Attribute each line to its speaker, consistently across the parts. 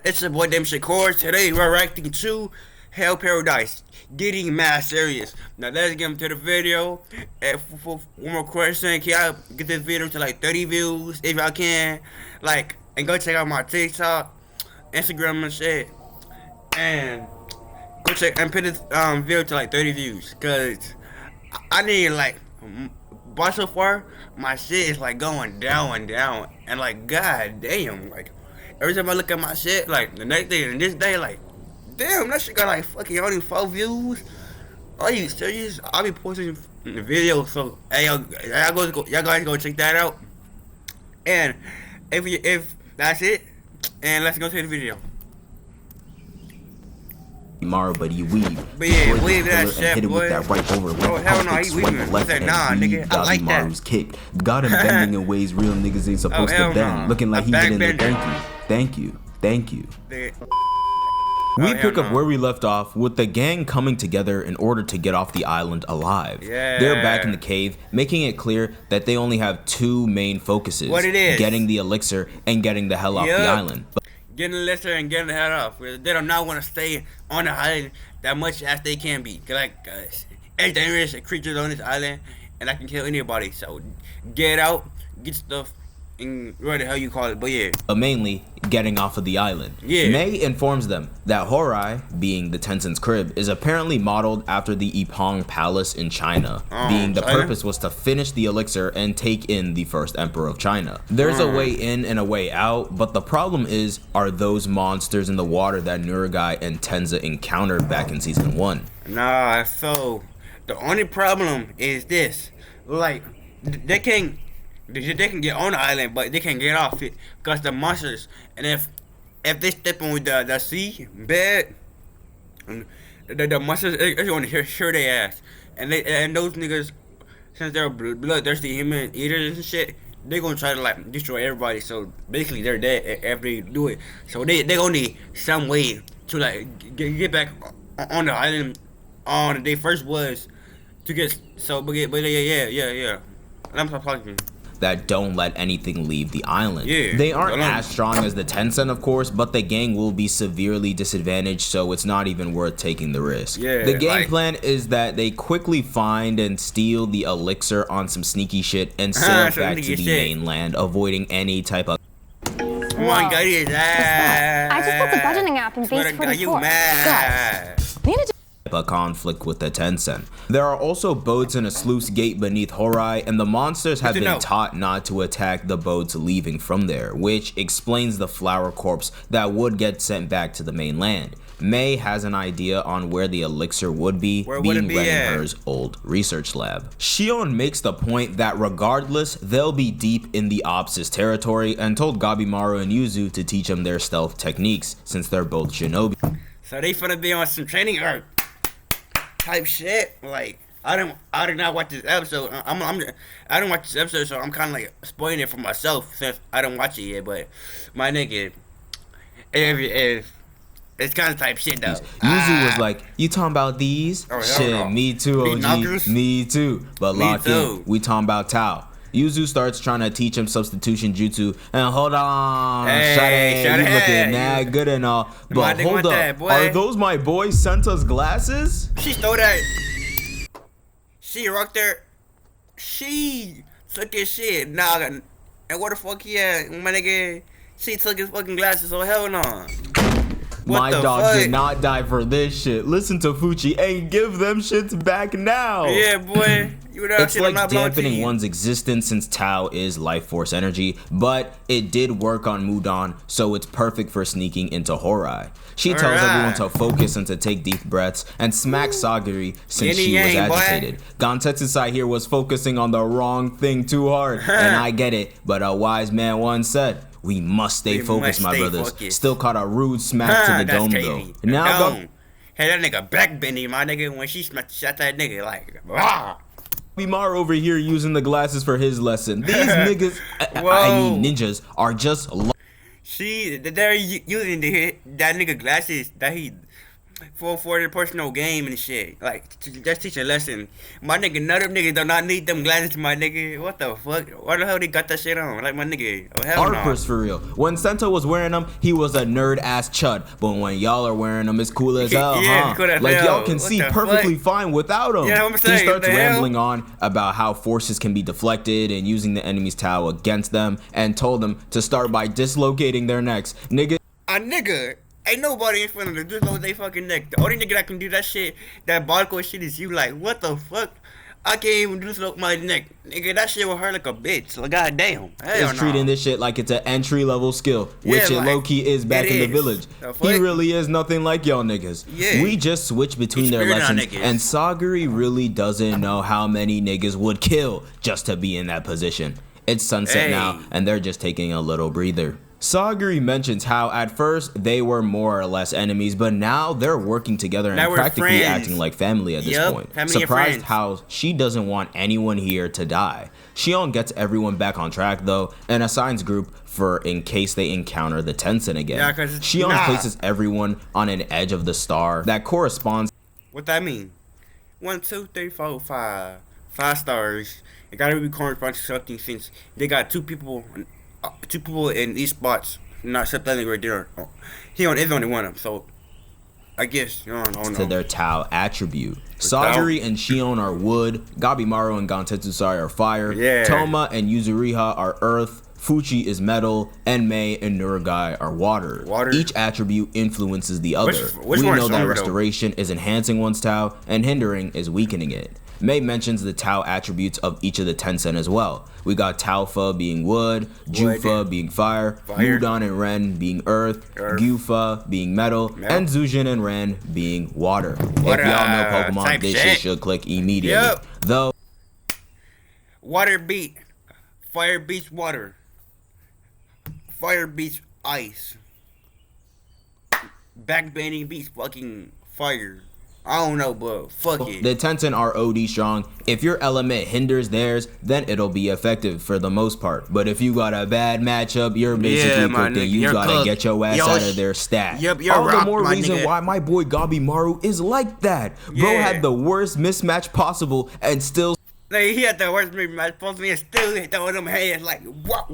Speaker 1: It's your boy Dem Shakur. Today we're reacting to Hell Paradise. Getting mad serious. Now let's get into the video. And for one more question, can y'all get this video to like 30 views if y'all can? Like, and go check out my TikTok, Instagram and shit. And go check and put this video to like 30 views. Cause I need like, but so far my shit is like going down and down. And like, god damn, like every time I look at my shit, like the next day and this day, like, damn, that shit got like fucking only 4 views. Are you serious? I'll be posting the video, so hey, y'all guys go check that out. And if that's it, and let's go to the video.
Speaker 2: Tomorrow, but he weave.
Speaker 1: But yeah, weave that shit,
Speaker 2: hit him
Speaker 1: boy.
Speaker 2: with that right over.
Speaker 1: Oh hell no, he weaving. I said nah, nigga. I like that.
Speaker 2: Maru's kicked. Got him bending in ways real niggas ain't supposed to bend. Looking like he been in there. Thank you. We pick up where we left off with the gang coming together in order to get off the island alive.
Speaker 1: Yeah.
Speaker 2: They're back in the cave, making it clear that they only have 2 main focuses.
Speaker 1: What it is?
Speaker 2: Getting the elixir and getting the hell off the island.
Speaker 1: Getting the elixir and getting the hell off. They do not want to stay on the island that much as they can be. Cause like, it's dangerous creatures on this island, and I can kill anybody. So get out, get stuff, and what the hell you call it? But yeah.
Speaker 2: But mainly getting off of the island.
Speaker 1: Yeah.
Speaker 2: May informs them that Horai, being the Tencent's crib, is apparently modeled after the Yipeng Palace in China, being the purpose was to finish the elixir and take in the first emperor of China. There's a way in and a way out, but the problem are those monsters in the water that Nuragai and Tenza encountered back in season 1.
Speaker 1: Nah, so the only problem is this: like they can get on the island, but they can't get off it because the monsters. And if they step on the sea bed, the monsters are going to sure their ass. And those niggas, since they're bloodthirsty human eaters and shit, they gonna try to like destroy everybody. So basically, they're dead if they do it. So they gonna need some way to like get back on the island on the day first was to get so. But yeah. I'm talking.
Speaker 2: That don't let anything leave the island.
Speaker 1: Yeah,
Speaker 2: they aren't as strong as the Tencent, of course, but the gang will be severely disadvantaged, so it's not even worth taking the risk.
Speaker 1: Yeah,
Speaker 2: the game plan is that they quickly find and steal the elixir on some sneaky shit and sail back to the mainland, avoiding any type of.
Speaker 1: Come on, got his ass.
Speaker 3: I just put the budgeting app in base 44. Guys, need to
Speaker 2: a conflict with the Tencent. There are also boats in a sluice gate beneath Horai, and the monsters have been taught not to attack the boats leaving from there, which explains the flower corpse that would get sent back to the mainland. May has an idea on where the elixir would be, being Renninger's old research lab. Shion makes the point that regardless, they'll be deep in the Ops' territory and told Gabimaru and Yuzu to teach them their stealth techniques since they're both shinobi.
Speaker 1: So they finna be on some training arc type shit. Like I did not watch this episode. I don't watch this episode, so I'm kind of like spoiling it for myself since I don't watch it yet. But my nigga, if it's kind of type shit though.
Speaker 2: Yuzu was like, "You talking about these?
Speaker 1: Oh,
Speaker 2: shit,
Speaker 1: no.
Speaker 2: Me too, OG. Me too. But lock in, we talking about Tao." Yuzu starts trying to teach him substitution jutsu, and hold on,
Speaker 1: hey,
Speaker 2: you looking mad good and all, but hold up, are those my boy Senta's glasses?
Speaker 1: She stole that. She rocked there. She took his shit. Nah, and where the fuck he at? My nigga, she took his fucking glasses, so hell no.
Speaker 2: My dog did not die for this shit. Listen to Fuchi and give them shits back now.
Speaker 1: Yeah, boy.
Speaker 2: It's like dampening one's existence since Tao is life force energy, but it did work on Mudon, so it's perfect for sneaking into Horai. She tells everyone to focus and to take deep breaths and smack Sagiri since she was agitated. Gantetsusai here was focusing on the wrong thing too hard, and I get it, but a wise man once said, "We must stay focused, my brothers." Still caught a rude smack to the dome though. Now go.
Speaker 1: Hey, that nigga backbending, my nigga, when she shot that nigga like, rah.
Speaker 2: Bimar over here using the glasses for his lesson. These niggas, I mean ninjas, are just.
Speaker 1: They're using that nigga glasses that he for their personal game and shit. Like, just teach a lesson. My nigga, none of them niggas do not need them glasses, my nigga. What the fuck? Why the hell they got that shit on? Like, my nigga, oh hell no.
Speaker 2: Harper's for real. When Sento was wearing them, he was a nerd ass chud. But when y'all are wearing them, it's cool as hell,
Speaker 1: yeah,
Speaker 2: huh?
Speaker 1: Cool as
Speaker 2: like
Speaker 1: hell.
Speaker 2: y'all can
Speaker 1: What
Speaker 2: see
Speaker 1: the
Speaker 2: perfectly
Speaker 1: fuck?
Speaker 2: fine without them.
Speaker 1: Yeah, I'm saying,
Speaker 2: he starts
Speaker 1: the
Speaker 2: rambling
Speaker 1: hell?
Speaker 2: on about how forces can be deflected and using the enemy's Tau against them, and told them to start by dislocating their necks. Nigga.
Speaker 1: A nigga. Ain't nobody in front of them. Just know they fucking neck. The only nigga that can do that shit, that barcode shit, is you. Like, what the fuck? I can't even disloc my neck. Nigga, that shit will hurt like a bitch. Like, goddamn. Hell
Speaker 2: Is treating this shit like it's an entry level skill, which
Speaker 1: Yeah,
Speaker 2: it
Speaker 1: like,
Speaker 2: low key is back
Speaker 1: it
Speaker 2: in the
Speaker 1: is.
Speaker 2: village.
Speaker 1: The fuck?
Speaker 2: He really is nothing like y'all niggas.
Speaker 1: Yeah.
Speaker 2: We just switch between their
Speaker 1: Spirit on
Speaker 2: lessons,
Speaker 1: niggas.
Speaker 2: and Saguri really doesn't know how many niggas would kill just to be in that position. It's sunset
Speaker 1: Hey.
Speaker 2: now, and they're just taking a little breather. Saguri mentions how at first they were more or less enemies, but now they're working together
Speaker 1: Now
Speaker 2: and
Speaker 1: we're
Speaker 2: practically
Speaker 1: friends.
Speaker 2: acting like family at this
Speaker 1: Yup,
Speaker 2: point.
Speaker 1: family and
Speaker 2: Surprised
Speaker 1: friends.
Speaker 2: how she doesn't want anyone here to die. Shion gets everyone back on track though, and assigns group for in case they encounter the Tencent again.
Speaker 1: Yeah, 'cause
Speaker 2: Shion places everyone on an edge of the star that corresponds.
Speaker 1: What that mean? 1, 2, 3, 4, 5. 5 stars. It gotta be corresponding to something since they got two people in each spots. Not something right there. He is only one of them, so I guess I don't know.
Speaker 2: To their Tau attribute. Saguri and Shion are wood, Gabimaru and Gantetsusai are fire,
Speaker 1: Yeah.
Speaker 2: Toma and Yuzuriha are earth, Fuchi is metal, and Mei and Nurugai are water.
Speaker 1: Water.
Speaker 2: Each attribute influences the other.
Speaker 1: Which
Speaker 2: we
Speaker 1: one
Speaker 2: know
Speaker 1: is
Speaker 2: that
Speaker 1: stronger, though?
Speaker 2: restoration is enhancing one's Tau, and hindering is weakening it. Mei mentions the Tau attributes of each of the Tencent as well. We got Taufa being wood, Jufa being fire, Mudan and Ren being earth, Gyufa being metal, and Zujin and Ren being water. If y'all know Pokemon,
Speaker 1: type
Speaker 2: this
Speaker 1: shit.
Speaker 2: shit should click immediately.
Speaker 1: Yep.
Speaker 2: Though,
Speaker 1: Water beat. Fire beats water. Fire beats ice. Backbending beats fucking fire. I don't know, but fuck it.
Speaker 2: the Tencent are OD strong. If your element hinders theirs, then it'll be effective for the most part. But if you got a bad matchup, you're basically
Speaker 1: my
Speaker 2: cooked and
Speaker 1: nigga,
Speaker 2: you
Speaker 1: you're
Speaker 2: gotta
Speaker 1: cooked.
Speaker 2: get your ass
Speaker 1: Yo,
Speaker 2: out of their stat.
Speaker 1: Yep, you're
Speaker 2: All the
Speaker 1: rocked,
Speaker 2: more
Speaker 1: my
Speaker 2: reason
Speaker 1: nigga.
Speaker 2: why my boy Gabimaru is like that. Bro
Speaker 1: Yeah.
Speaker 2: had the worst mismatch possible and still
Speaker 1: Like, he had the worst match supposed to be, and still throwing them hands like what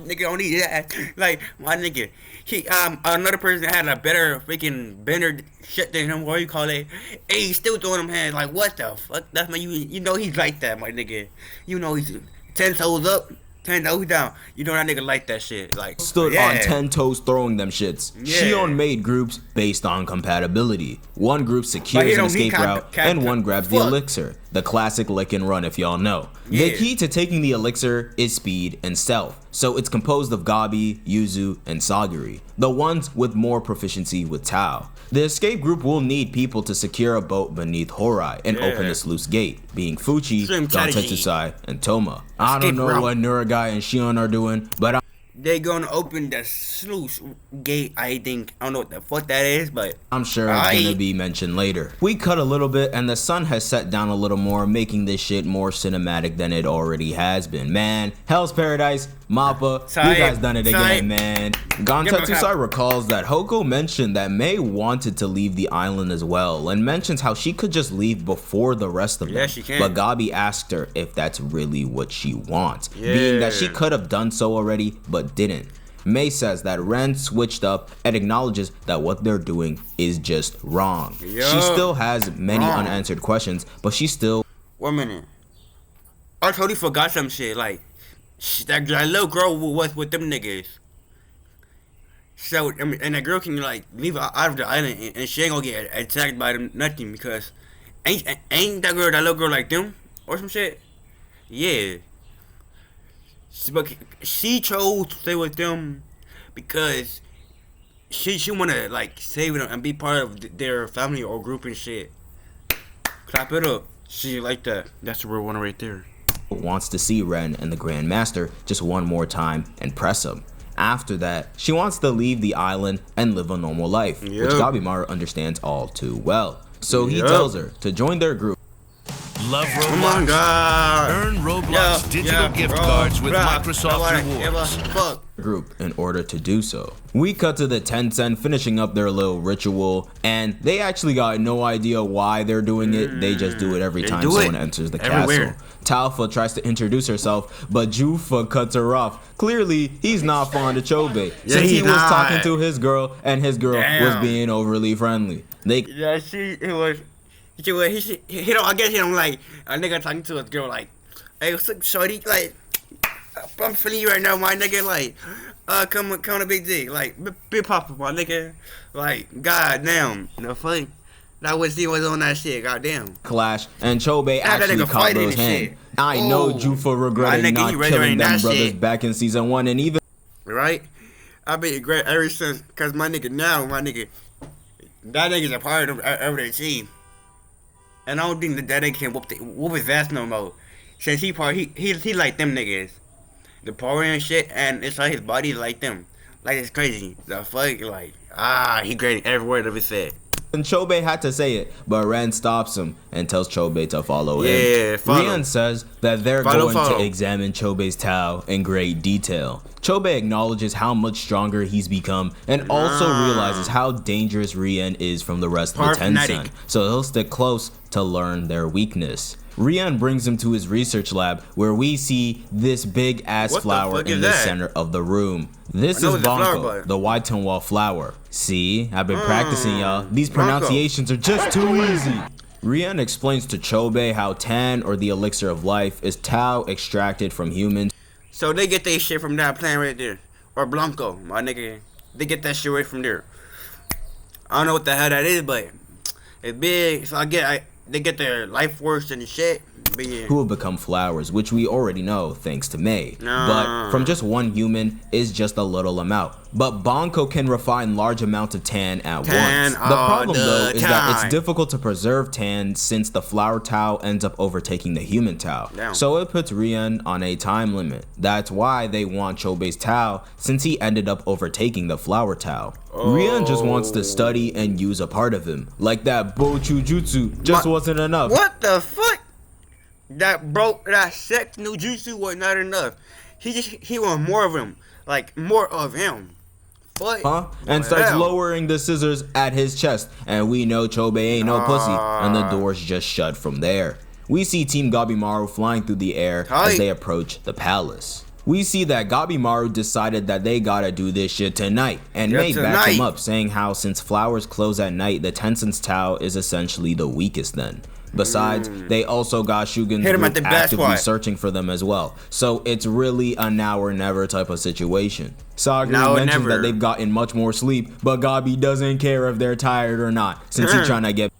Speaker 1: nigga don't need that. Like, my nigga, he another person had a better freaking better shit than him. What do you call it? And he's still throwing them hands like what the fuck? That's my you know he's like that, my nigga. You know he's 10 toes up, 10 toes down. You know that nigga like that shit. Like
Speaker 2: stood
Speaker 1: yeah.
Speaker 2: on 10 toes throwing them shits.
Speaker 1: Yeah.
Speaker 2: Shion made groups based on compatibility. One group
Speaker 1: But
Speaker 2: secures
Speaker 1: he
Speaker 2: an
Speaker 1: don't need
Speaker 2: escape route, and one grabs the
Speaker 1: fuck.
Speaker 2: elixir. The classic lick and run if y'all know.
Speaker 1: Yeah.
Speaker 2: The key to taking the elixir is speed and stealth. So it's composed of Gabi, Yuzu, and Saguri, the ones with more proficiency with Tau. The escape group will need people to secure a boat beneath Horai and open the sluice gate, being Fuchi,
Speaker 1: Same strategy.
Speaker 2: Gantetsusai, and Toma. I don't
Speaker 1: Escape
Speaker 2: know
Speaker 1: route.
Speaker 2: what Nurugai and Shion are doing, but
Speaker 1: They gonna open the sluice gate, I think. I don't know what the fuck that is, but
Speaker 2: I'm sure it's gonna be mentioned later. We cut a little bit and the sun has set down a little more, making this shit more cinematic than it already has been. Man, Hell's Paradise, Mappa, you guys done it again, man. Gantetsusai recalls that Hoko mentioned that Mei wanted to leave the island as well, and mentions how she could just leave before the rest of them.
Speaker 1: Yeah, she can.
Speaker 2: But Gabi asked her if that's really what she wants, being that she could have done so already, but didn't. Mei says that Ren switched up and acknowledges that what they're doing is just wrong. She still has many unanswered questions, but she still...
Speaker 1: 1 minute. I totally forgot some shit. Like, that little girl was with them niggas. So, I mean, and that girl can, like, leave out of the island and she ain't gonna get attacked by them, nothing, because ain't that little girl like them? Or some shit? Yeah. But she chose to stay with them because she wanna, like, save them and be part of their family or group and shit. Clap it up. She like that. That's the real one right there.
Speaker 2: wants to see Ren and the Grand Master just one more time and press him. After that, she wants to leave the island and live a normal life, which Gabimaru understands all too well. So he tells her to join their group.
Speaker 4: Love Roblox.
Speaker 1: Oh my God.
Speaker 4: Earn Roblox digital gift cards with Microsoft Rewards.
Speaker 2: group in order to do so. We cut to the Tencent finishing up their little ritual, and they actually got no idea why they're doing it. They just do it every time someone enters the castle. Talfa tries to introduce herself, but Jufa cuts her off. Clearly, he's not fond of Chobe, since he was talking to his girl, and his girl was being overly friendly.
Speaker 1: I guess he don't like a nigga talking to his girl like, hey, what's up, shorty? Like, I'm feeling you right now, my nigga. Like, come on, big D. Like, be poppin', my nigga. Like, goddamn, no fuck. That was he was on that shit, goddamn.
Speaker 2: Clash, and Chobe actually caught those hands. I know Jufa regretting not killing them brothers back in season 1, and even
Speaker 1: right. I've been regret ever since, cause my nigga that nigga's a part of their team, and I don't think that nigga can whoop his ass no more. Since he like them niggas, the power and shit, and it's like his body like them, like it's crazy. The fuck, like he great every word of it said.
Speaker 2: And Chobe had to say it, but Ren stops him and tells Chobe to follow him. Rian says that they're going to examine Chobe's Tao in great detail. Chobe acknowledges how much stronger he's become and also realizes how dangerous Rian is from the rest of the Tencent, so he'll stick close to learn their weakness. Rian brings him to his research lab, where we see this big ass flower in the center of the room. This is Bonko, the Waitonwa flower. See, I've been practicing, y'all. These pronunciations are just too easy. Rian explains to Chobe how Tan, or the elixir of life, is Tao extracted from humans.
Speaker 1: So they get their shit from that plant right there, or Blanco, my nigga. They get that shit right from there. I don't know what the hell that is, but it's big. So they get their life force and shit.
Speaker 2: Who will become flowers, which we already know thanks to May. But from just one human is just a little amount. But Bonko can refine large amounts of tan at once. The problem though is that it's difficult to preserve tan since the flower Tao ends up overtaking the human Tao. So it puts Rian on a time limit. That's why they want Chobe's Tao, since he ended up overtaking the flower Tao. Rian just wants to study and use a part of him. Like that Bochu Jutsu just wasn't enough.
Speaker 1: What the fuck? That sex no jutsu was not enough. He want more of him. Like more of him. What?
Speaker 2: And starts lowering the scissors at his chest. And we know Chobe ain't no pussy. And the doors just shut from there. We see Team Gabimaru flying through the air as they approach the palace. We see that Gabimaru decided that they gotta do this shit tonight, and May backs him up, saying how since flowers close at night, the Tencent's Tao is essentially the weakest then. Besides, they also got Shugen's group actively searching for them as well, so it's really a now or never type of situation. Sagiri mentions that they've gotten much more sleep, but Gabi doesn't care if they're tired or not, since he's trying to get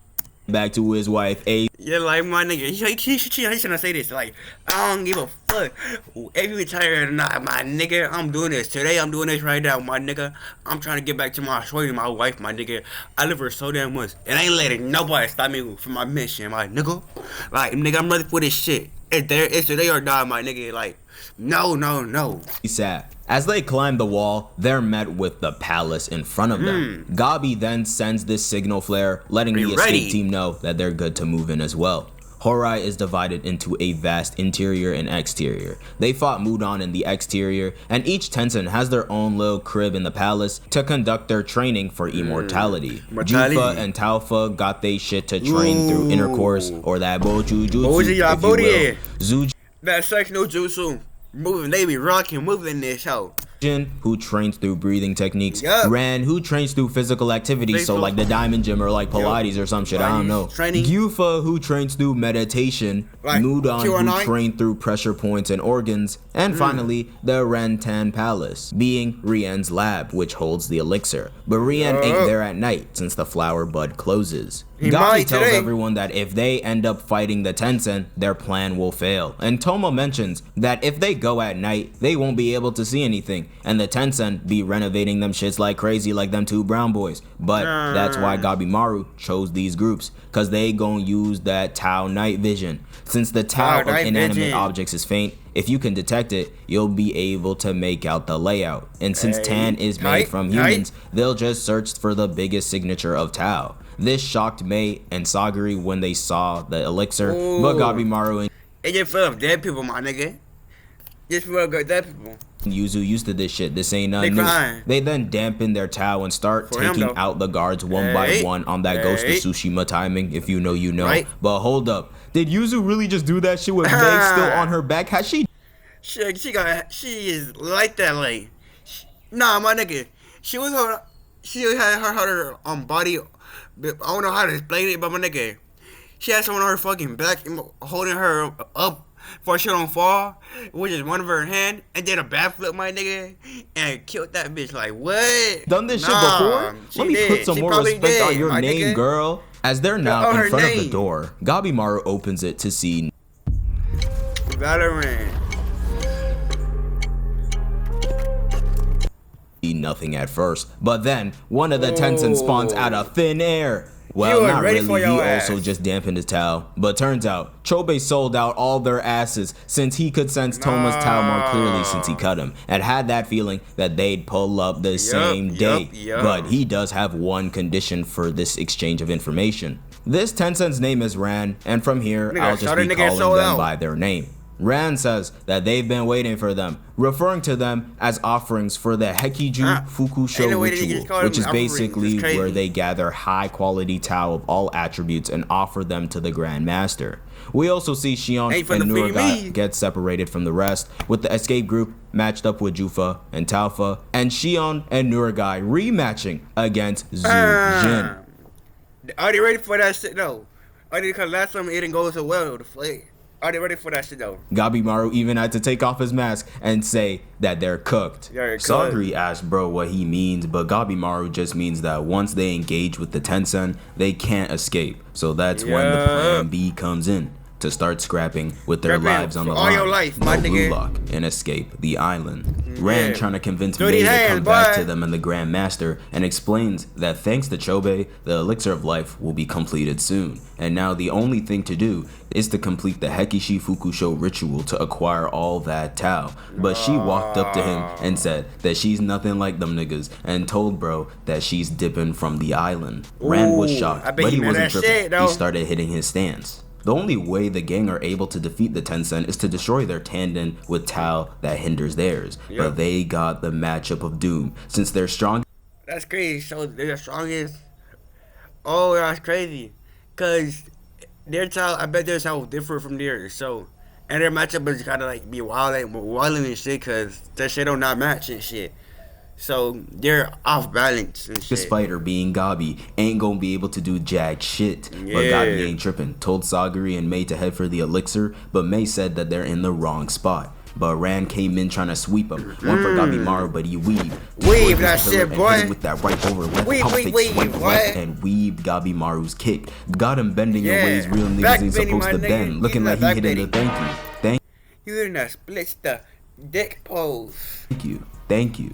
Speaker 2: back to his wife,
Speaker 1: Yeah, like my nigga, he shouldn't say this. Like, I don't give a fuck if you tired or not, my nigga. I'm doing this today. I'm doing this right now, my nigga. I'm trying to get back to my shorty, my wife, my nigga. I love her so damn much, and I ain't letting nobody stop me from my mission, my nigga. Like, nigga, I'm ready for this shit. It's today or die, my nigga. Like, no.
Speaker 2: He's sad. As they climb the wall, they're met with the palace in front of them. Gabi then sends this signal flare, letting the escape team know that they're good to move in as well. Horai is divided into a vast interior and exterior. They fought Mudon in the exterior, and each Tencent has their own little crib in the palace to conduct their training for immortality. Jufa and Talfa got they shit to train through intercourse, or that Bochu Jutsu, if you will.
Speaker 1: That sex no jutsu. Moving, they be rocking, moving this hoe.
Speaker 2: Jin, who trains through breathing techniques. Ran, who trains through physical activities, so like the diamond gym or like Pilates or some shit, I don't know. Gyufa, who trains through meditation. Mudon, who trained through pressure points and organs. And finally, the Ren-Tan Palace, being Rian's lab, which holds the elixir. But Rian ain't there at night, since the flower bud closes. Gabi tells everyone that if they end up fighting the Tencent, their plan will fail. And Toma mentions that if they go at night, they won't be able to see anything, and the Tencent be renovating them shits like crazy like them two brown boys. But that's why Gabimaru chose these groups, cause they gon' use that Tao night vision. Since the Tao of inanimate objects is faint, if you can detect it, you'll be able to make out the layout. And since Tan is made from humans, they'll just search for the biggest signature of Tao. This shocked May and Sagiri when they saw the elixir, but Gabimaru and
Speaker 1: it just full of dead people, my nigga. Just full of dead people.
Speaker 2: Yuzu used to this shit. This ain't nothing new. They then dampen their Tao and start taking out the guards one by one on that Ghost of Tsushima timing. If you know, you know. Right. But hold up. Did Yuzu really just do that shit with Meg still on her back? Has she?
Speaker 1: She is like that, like. Nah, my nigga. She had her body. I don't know how to explain it, but my nigga. She had someone on her fucking back holding her up before she don't fall, which is one of her hand, and did a backflip, my nigga, and killed that bitch. Like, what?
Speaker 2: Done this shit before? Let me put some more respect on your name, girl. As they're now in front of the door, Gabimaru opens it to see
Speaker 1: Valorant.
Speaker 2: Nothing at first, but then one of the Tencent spawns out of thin air. Well, not really, he also just dampened his Tao. But turns out, Chobe sold out all their asses since he could sense Toma's Tao more clearly since he cut him, and had that feeling that they'd pull up the same day. But he does have one condition for this exchange of information. This Tencent's name is Ran, and from here, I'll just be calling them by their name. Ran says that they've been waiting for them, referring to them as offerings for the Hekiju Fukusho ritual, which is basically where they gather high-quality Tao of all attributes and offer them to the Grand Master. We also see Shion and Nuraga get separated from the rest, with the escape group matched up with Jufa and Talfa, and Shion and Nuragai rematching against Zhu Jin.
Speaker 1: Are they ready for that shit though? Because last time it didn't go so well to play. Are they ready for that shit though?
Speaker 2: Gabimaru even had to take off his mask and say that they're cooked. Sagri asked bro what he means, but Gabimaru just means that once they engage with the Tencent, they can't escape. So that's when the plan B comes in, to start scrapping with their lives on the line. No blue lock and escape the island. Ran trying to convince Mei to come back to them and the Grand Master, and explains that thanks to Chobe, the elixir of life will be completed soon. And now the only thing to do is to complete the Hekishi Fukusho ritual to acquire all that Tao. But she walked up to him and said that she's nothing like them niggas, and told bro that she's dipping from the island. Ran was shocked, but he wasn't tripping. He started hitting his stance. The only way the gang are able to defeat the Tencent is to destroy their tandem with Tao that hinders theirs. But they got the matchup of doom, since they're strong.
Speaker 1: That's crazy. So they're the strongest. Oh, that's crazy. Cause their Tao, I bet their Tao was different from theirs. So, and their matchup is kind of like be wilding and shit, cause that shit don't not match and shit. So they're off balance and shit.
Speaker 2: The spider being Gabi ain't gonna be able to do jack shit. But Gabi ain't tripping. Told Sagari and Mei to head for the elixir, but Mei said that they're in the wrong spot. But Ran came in trying to sweep him. One for Gabimaru, but he weaved.
Speaker 1: Weave that shit, boy.
Speaker 2: With that right over left, weave, left, and weaved Gabimaru's kick. Got him bending in ways real niggas ain't supposed to bend. Looking like he hitting the thank you.
Speaker 1: You in that split the dick pose.
Speaker 2: Thank you.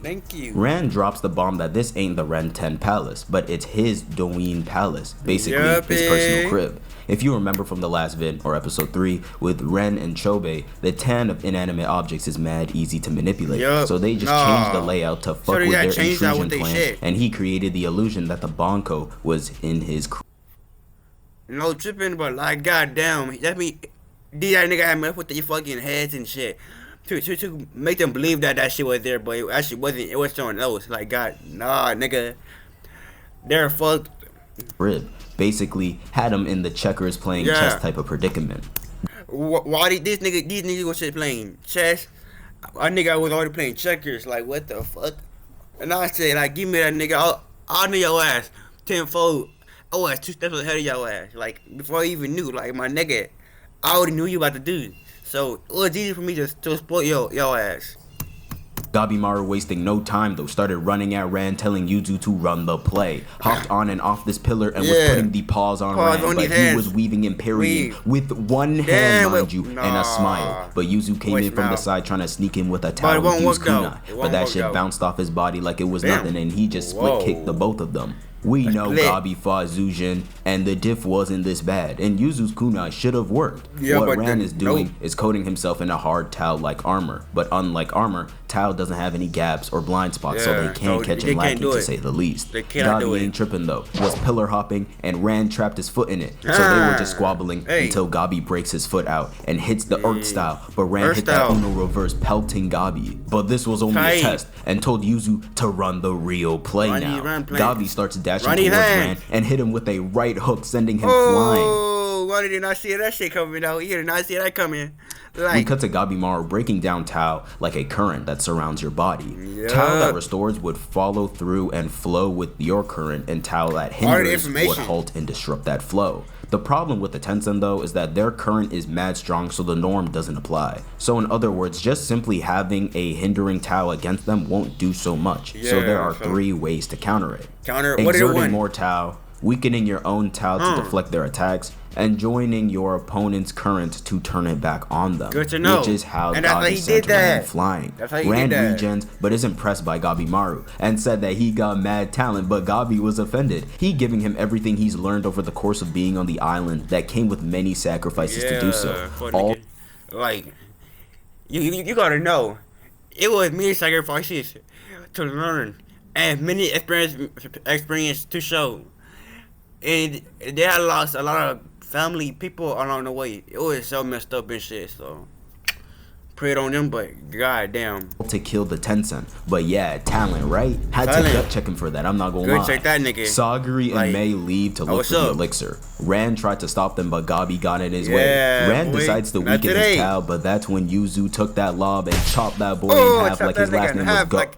Speaker 2: Ran drops the bomb that this ain't the Ren 10 palace, but it's his Doin palace, basically his personal crib. If you remember from the last vid, or episode 3, with Ren and Chobe, the tan of inanimate objects is mad easy to manipulate. So they just changed the layout to fuck with their intrusion plan, and he created the illusion that the Bonko was in his crib.
Speaker 1: No tripping, but like goddamn, that mean that nigga had messed with their fucking heads and shit. To make them believe that shit was there, but it actually wasn't. It was someone else. Like, God, nah, nigga. They're fucked.
Speaker 2: Rib basically had him in the checkers playing chess type of predicament.
Speaker 1: Why these niggas was shit playing chess? Our nigga was already playing checkers. Like, what the fuck? And I said, like, give me that nigga. I'll know your ass tenfold. I was 2 steps ahead of your ass. Like, before I even knew. Like, my nigga, I already knew you about to do. So it was easy for me to exploit your ass.
Speaker 2: Gabimaru, wasting no time though, started running at Ran, telling Yuzu to run the play. Hopped on and off this pillar and was putting the paws on Ran, but he was weaving and parrying with one hand, mind you, and a smile. But Yuzu came in from the side trying to sneak in with a Tao infused kunai, but that shit bounced off his body like it was nothing, and he just split kicked the both of them. We
Speaker 1: That's
Speaker 2: know
Speaker 1: lit.
Speaker 2: Gabi fought Zujin, and the diff wasn't this bad, and Yuzu's kunai should have worked.
Speaker 1: Yeah,
Speaker 2: what
Speaker 1: but
Speaker 2: Ran
Speaker 1: then-
Speaker 2: is doing
Speaker 1: nope.
Speaker 2: is coating himself in a hard Tao-like armor, but unlike armor, Tao doesn't have any gaps or blind spots, so
Speaker 1: Yeah,
Speaker 2: they can't
Speaker 1: so
Speaker 2: catch
Speaker 1: they
Speaker 2: him
Speaker 1: can't
Speaker 2: lacking,
Speaker 1: do
Speaker 2: to
Speaker 1: it.
Speaker 2: say the least.
Speaker 1: They cannot do
Speaker 2: Gabi
Speaker 1: it.
Speaker 2: ain't tripping though, was pillar hopping, and Ran trapped his foot in it, so they were just squabbling
Speaker 1: Hey.
Speaker 2: until Gabi breaks his foot out and hits the Earth style, but Ran
Speaker 1: Earth
Speaker 2: hit that
Speaker 1: style.
Speaker 2: Uno reverse, pelting Gabi. But this was only a
Speaker 1: Tight.
Speaker 2: test, and told Yuzu to run the real play
Speaker 1: Run
Speaker 2: now.
Speaker 1: the run play.
Speaker 2: Gabi starts dashing
Speaker 1: Run the
Speaker 2: towards
Speaker 1: hand.
Speaker 2: Ran and hit him with a right hook, sending him flying.
Speaker 1: Oh, why did you not see that shit coming out? You did not see that coming.
Speaker 2: We
Speaker 1: Like,
Speaker 2: cut to Gabimaru breaking down Tao like a current that surrounds your body.
Speaker 1: Yeah.
Speaker 2: Tao that restores would follow through and flow with your current, and Tao that
Speaker 1: All the
Speaker 2: hinders would
Speaker 1: information.
Speaker 2: halt and disrupt that flow. The problem with the Tensen though is that their current is mad strong, so the norm doesn't apply. So in other words, just simply having a hindering Tao against them won't do so much. So there are
Speaker 1: so-
Speaker 2: 3 ways to counter it.
Speaker 1: Counter it. What is it
Speaker 2: Exerting
Speaker 1: one?
Speaker 2: more Tao, weakening your own Tao to deflect their attacks, and joining your opponent's current to turn it back on them.
Speaker 1: Good to know.
Speaker 2: Which is how
Speaker 1: And that's how
Speaker 2: Gabi
Speaker 1: he
Speaker 2: sent
Speaker 1: did that.
Speaker 2: Ran flying.
Speaker 1: That's how he
Speaker 2: Ran
Speaker 1: did that.
Speaker 2: regens, but is impressed by Gabimaru, and said that he got mad talent, but Gabi was offended. He giving him everything he's learned over the course of being on the island that came with many sacrifices to do so.
Speaker 1: fuck
Speaker 2: All
Speaker 1: nigga. Like, you gotta know, it was many sacrifices to learn and many experience to show. And they had lost a lot of family people along the way. It was so messed up and shit. So pray it on them, but goddamn,
Speaker 2: to kill the Tensen. But yeah, talent, right? Had
Speaker 1: Talent.
Speaker 2: to gut check him for that, I'm not gonna
Speaker 1: Good
Speaker 2: lie.
Speaker 1: check that nigga.
Speaker 2: Sagiri
Speaker 1: Like,
Speaker 2: and Mei leave to look
Speaker 1: what's
Speaker 2: for the
Speaker 1: up?
Speaker 2: elixir. Ran tried to stop them, but Gabi got in his
Speaker 1: Yeah,
Speaker 2: way. Ran
Speaker 1: boy.
Speaker 2: decides to
Speaker 1: Not
Speaker 2: weaken
Speaker 1: today.
Speaker 2: his Tao, but that's when Yuzu took that lob and chopped that boy
Speaker 1: Oh,
Speaker 2: in half
Speaker 1: chop
Speaker 2: like
Speaker 1: that
Speaker 2: his
Speaker 1: nigga
Speaker 2: last
Speaker 1: in
Speaker 2: name was
Speaker 1: half
Speaker 2: Go.
Speaker 1: like-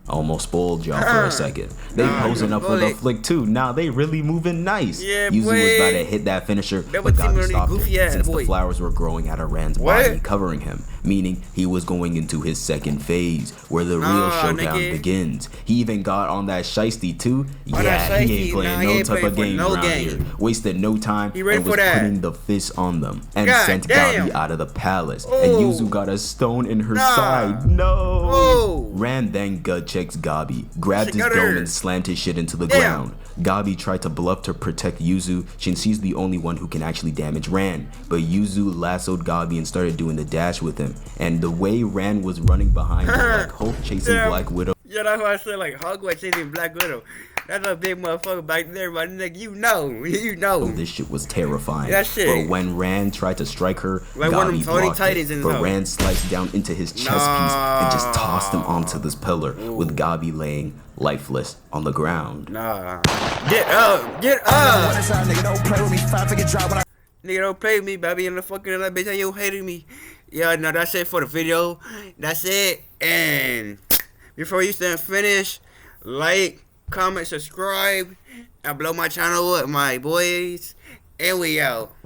Speaker 2: Almost spoiled y'all for a second. They
Speaker 1: Nah,
Speaker 2: posing
Speaker 1: you
Speaker 2: up for the
Speaker 1: bullet.
Speaker 2: flick too. Now they really moving nice.
Speaker 1: Yeah,
Speaker 2: Yuzu was
Speaker 1: boy.
Speaker 2: about to hit that finisher,
Speaker 1: That
Speaker 2: but
Speaker 1: was
Speaker 2: Gabi
Speaker 1: similarly
Speaker 2: stopped
Speaker 1: goofy
Speaker 2: him
Speaker 1: ass
Speaker 2: since
Speaker 1: boy.
Speaker 2: the flowers were growing out of Ran's
Speaker 1: What?
Speaker 2: body, covering him, meaning he was going into his second phase, where the real
Speaker 1: Nah,
Speaker 2: showdown
Speaker 1: nigga.
Speaker 2: begins. He even got on that shiesty too.
Speaker 1: Oh, that
Speaker 2: Yeah, he
Speaker 1: shiesty?
Speaker 2: ain't playing
Speaker 1: Nah, he
Speaker 2: no
Speaker 1: ain't
Speaker 2: type
Speaker 1: playing
Speaker 2: of
Speaker 1: for
Speaker 2: game
Speaker 1: no
Speaker 2: around
Speaker 1: game.
Speaker 2: here. Wasted no time
Speaker 1: He ready
Speaker 2: and
Speaker 1: for
Speaker 2: was
Speaker 1: that.
Speaker 2: putting the fist on them and
Speaker 1: God
Speaker 2: sent
Speaker 1: damn.
Speaker 2: Gabi out of the palace.
Speaker 1: Oh.
Speaker 2: And Yuzu got a stone in her
Speaker 1: Nah.
Speaker 2: side. No.
Speaker 1: Oh.
Speaker 2: Ran then gut checks Gabi, grabbed his
Speaker 1: Got
Speaker 2: dome
Speaker 1: her.
Speaker 2: and slammed his shit into the
Speaker 1: Damn.
Speaker 2: ground. Gabi tried to bluff to protect Yuzu since she's the only one who can actually damage Ran. But Yuzu lassoed Gabi and started doing the dash with him. And the way Ran was running behind her like Hulk chasing
Speaker 1: Damn.
Speaker 2: Black Widow.
Speaker 1: Yeah, that's why I said like Hogwarts chasing Black Widow. That's a big motherfucker back there, my nigga. You know, you know.
Speaker 2: This shit was terrifying.
Speaker 1: That shit.
Speaker 2: But when Ran tried to strike her,
Speaker 1: Like one of them
Speaker 2: Gabi
Speaker 1: Tony
Speaker 2: blocked
Speaker 1: Titans
Speaker 2: it.
Speaker 1: in his
Speaker 2: But
Speaker 1: house.
Speaker 2: Ran sliced down into his chest piece and just tossed him onto this pillar, with Gabi laying lifeless on the ground.
Speaker 1: Nah. Get up, get up.
Speaker 4: Nigga, don't play with me. 5-figure drop when I
Speaker 1: Nigga, don't play with me, baby. In the fucking that bitch, you hating me. Yeah, no, that's it for the video. That's it. And before you stand finish, like, comment, subscribe, and blow my channel up, my boys. And we out.